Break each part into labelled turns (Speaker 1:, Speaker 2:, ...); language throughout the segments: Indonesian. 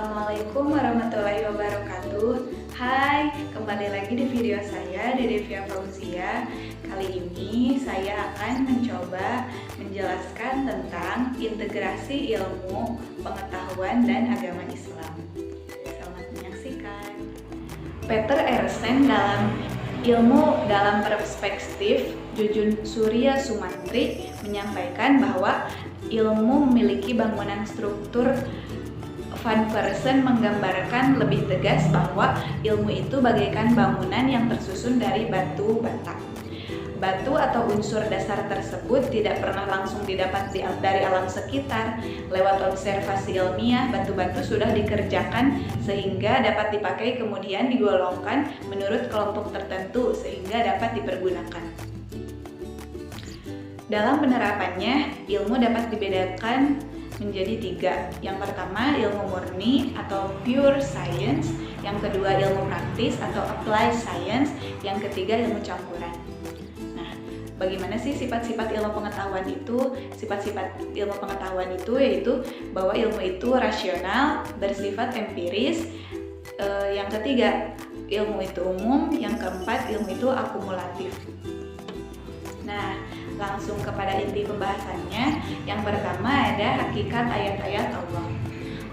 Speaker 1: Assalamualaikum warahmatullahi wabarakatuh. Hai, kembali lagi di video saya, Devia Fauzia. Kali ini saya akan mencoba menjelaskan tentang integrasi ilmu, pengetahuan, dan agama Islam. Selamat menyaksikan. Peter Ersen dalam Ilmu dalam Perspektif Jujun Surya Sumantri menyampaikan bahwa ilmu memiliki bangunan struktur. Van Persen menggambarkan lebih tegas bahwa ilmu itu bagaikan bangunan yang tersusun dari batu bata. Batu atau unsur dasar tersebut tidak pernah langsung didapat dari alam sekitar. Lewat observasi ilmiah, batu-batu sudah dikerjakan sehingga dapat dipakai kemudian digolongkan menurut kelompok tertentu sehingga dapat dipergunakan. Dalam penerapannya, ilmu dapat dibedakan menjadi tiga. Yang pertama, ilmu murni atau pure science. Yang kedua, ilmu praktis atau applied science. Yang ketiga, ilmu campuran. Nah, bagaimana sih sifat-sifat ilmu pengetahuan itu? Sifat-sifat ilmu pengetahuan itu yaitu bahwa ilmu itu rasional, bersifat empiris. Yang ketiga, ilmu itu umum. Yang keempat, ilmu itu akumulatif. Nah, langsung kepada inti pembahasannya. Yang pertama ada hakikat ayat-ayat Allah.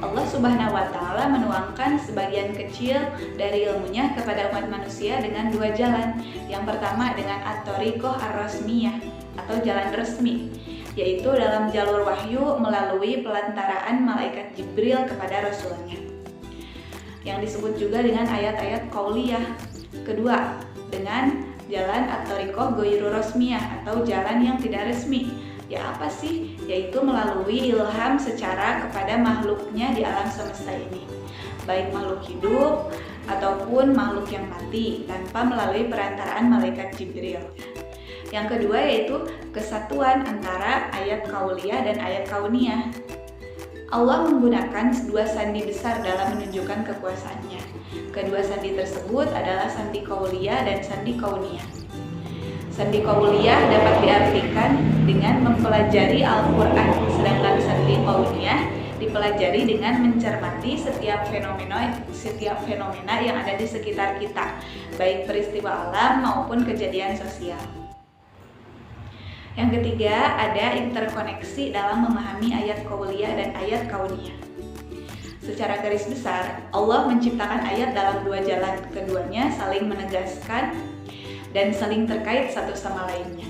Speaker 1: Allah Subhanahu wa Ta'ala menuangkan sebagian kecil dari ilmunya kepada umat manusia dengan dua jalan. Yang pertama dengan at-thariqah ar-rasmiyah atau jalan resmi, yaitu dalam jalur wahyu melalui pelantaraan malaikat Jibril kepada Rasulnya, yang disebut juga dengan ayat-ayat qauliyah. Kedua, dengan jalan at-thariqah ghairu rasmiyah atau jalan yang tidak resmi. Ya apa sih? Yaitu melalui ilham secara kepada makhluknya di alam semesta ini, baik makhluk hidup ataupun makhluk yang mati, tanpa melalui perantaraan malaikat Jibril. Yang kedua yaitu kesatuan antara ayat qauliyah dan ayat kauniyah. Allah menggunakan dua sandi besar dalam menunjukkan kekuasaannya. Kedua sandi tersebut adalah sandi qauliyah dan sandi kauniyah. Sandi qauliyah dapat diartikan dengan mempelajari Al-Quran, sedangkan sandi kauniyah dipelajari dengan mencermati setiap fenomena yang ada di sekitar kita, baik peristiwa alam maupun kejadian sosial. Yang ketiga, ada interkoneksi dalam memahami ayat qauliyah dan ayat kauniyah. Secara garis besar, Allah menciptakan ayat dalam dua jalan, keduanya saling menegaskan dan saling terkait satu sama lainnya.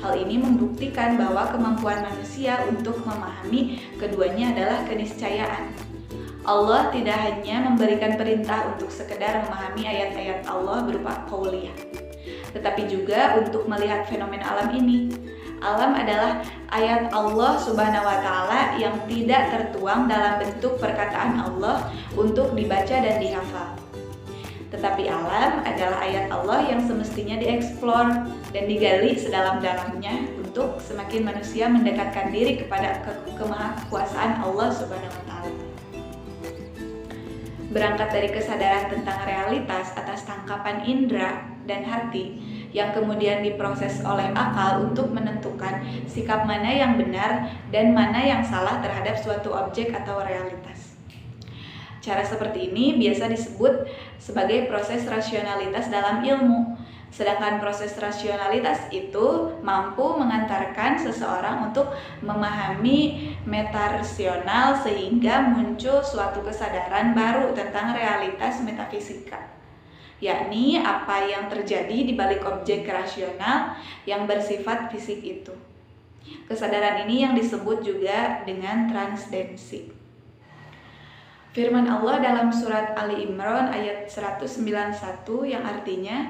Speaker 1: Hal ini membuktikan bahwa kemampuan manusia untuk memahami keduanya adalah keniscayaan. Allah tidak hanya memberikan perintah untuk sekedar memahami ayat-ayat Allah berupa qauliyah, tetapi juga untuk melihat fenomena alam ini. Alam adalah ayat Allah Subhanahu wa Ta'ala yang tidak tertuang dalam bentuk perkataan Allah untuk dibaca dan dihafal. Tetapi alam adalah ayat Allah yang semestinya dieksplor dan digali sedalam-dalamnya untuk semakin manusia mendekatkan diri kepada kemahakuasaan Allah Subhanahu wa Ta'ala. Berangkat dari kesadaran tentang realitas atas tangkapan indera dan hati yang kemudian diproses oleh akal untuk menentukan sikap mana yang benar dan mana yang salah terhadap suatu objek atau realitas. Cara seperti ini biasa disebut sebagai proses rasionalitas dalam ilmu. Sedangkan proses rasionalitas itu mampu mengantarkan seseorang untuk memahami metarasional sehingga muncul suatu kesadaran baru tentang realitas metafisika, yakni apa yang terjadi di balik objek rasional yang bersifat fisik itu. Kesadaran ini yang disebut juga dengan transdensi. Firman Allah dalam surat Ali Imran ayat 191 yang artinya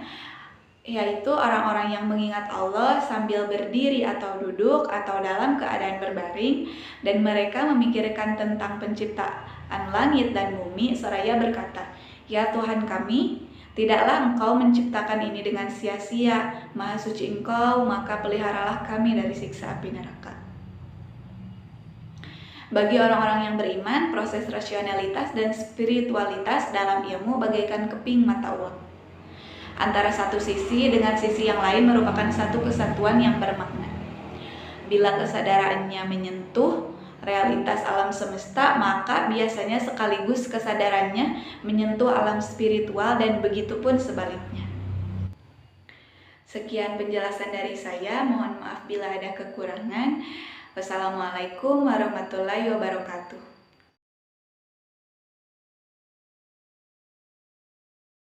Speaker 1: yaitu orang-orang yang mengingat Allah sambil berdiri atau duduk atau dalam keadaan berbaring, dan mereka memikirkan tentang penciptaan langit dan bumi seraya berkata, "Ya Tuhan kami, tidaklah Engkau menciptakan ini dengan sia-sia, Maha Suci Engkau, maka peliharalah kami dari siksa api neraka." Bagi orang-orang yang beriman, proses rasionalitas dan spiritualitas dalam ilmu bagaikan keping mata uang. Antara satu sisi dengan sisi yang lain merupakan satu kesatuan yang bermakna. Bila kesadarannya menyentuh, realitas alam semesta, maka biasanya sekaligus kesadarannya menyentuh alam spiritual dan begitu pun sebaliknya. Sekian penjelasan dari saya, mohon maaf bila ada kekurangan. Wassalamualaikum warahmatullahi wabarakatuh.